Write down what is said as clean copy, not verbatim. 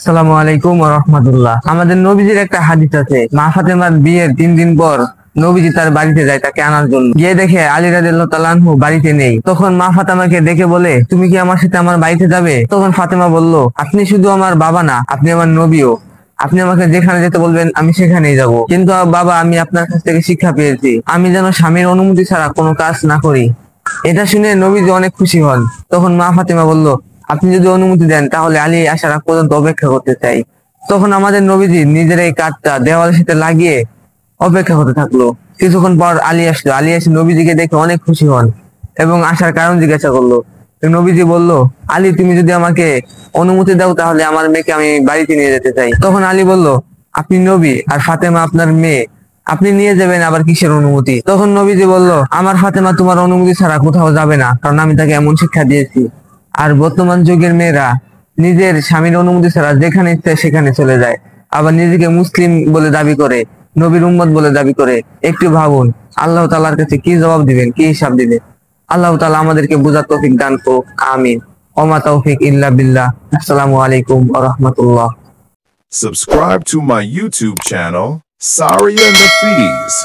আসসালামু আলাইকুম ওয়া রাহমাতুল্লাহ। আমাদের নবীজির একটা হাদিস আছে, মা ফাতেমার বিয়ের 3 দিন পর নবীজি তার বাড়িতে যায় তাকে আনার জন্য। গিয়ে দেখে আলী রাদিয়াল্লাহু তাআলা আনহু বাড়িতে নেই। তখন মা ফাতেমাকে ডেকে বলে, তুমি কি আমার সাথে আমার বাড়িতে যাবে? তখন ফাতেমা বলল, আপনি শুধু আমার বাবা না, আপনি আমার নবীও। আপনি আমাকে যেখানে যেতে বলবেন আমি সেখানেই যাব। কিন্তু বাবা, আমি আপনার কাছ থেকে শিক্ষা পেয়েছি, আমি যেন স্বামীর অনুমতি ছাড়া কোনো কাজ না করি। এটা শুনে নবীজি অনেক খুশি হন। তখন মা ফাতেমা বলল, আপনি যদি অনুমতি দেন তাহলে আলী আসার আগ পর্যন্ত অপেক্ষা করতে চাই। তখন আমাদের নবীজি নিজের এই কাঠটা দেওয়ালের সাথে লাগিয়ে অপেক্ষা করতে থাকলো। কিছুক্ষণ পর আলী আসলো। আলী এসে নবীজিকে দেখে অনেক খুশি হন এবং আসার কারণ জিজ্ঞাসা করলো। তো নবীজি বলল, আলী, তুমি যদি আমাকে অনুমতি দাও তাহলে আমার মেয়েকে আমি বাড়িতে নিয়ে যেতে চাই। তখন আলী বলল, আপনি নবী আর ফাতেমা আপনার মেয়ে, আপনি নিয়ে যাবেন আবার কিসের অনুমতি? তখন নবীজি বলল, আমার ফাতেমা তোমার অনুমতি ছাড়া কোথাও যাবে না, কারণ আমি তাকে এমন শিক্ষা দিয়েছি। আর বর্তমান যুগের মেয়েরা নিজের স্বামীর অনুমতি ছাড়া যেখানে ইচ্ছে সেখানে চলে যায়, আবার নিজেকে মুসলিম বলে দাবি করে, নবীর উম্মত বলে দাবি করে। একটু ভাবুন, আল্লাহ তাআলার কাছে কি জবাব দিবেন, কি হিসাব দিবেন? আল্লাহ তাআলা আমাদেরকে বুঝার তৌফিক দান করুক, আমিন। ওমা তৌফিক ইল্লা বিল্লাহ। আসসালামু আলাইকুম ওয়া রাহমাতুল্লাহ। Subscribe to my YouTube channel, Saria Nafis.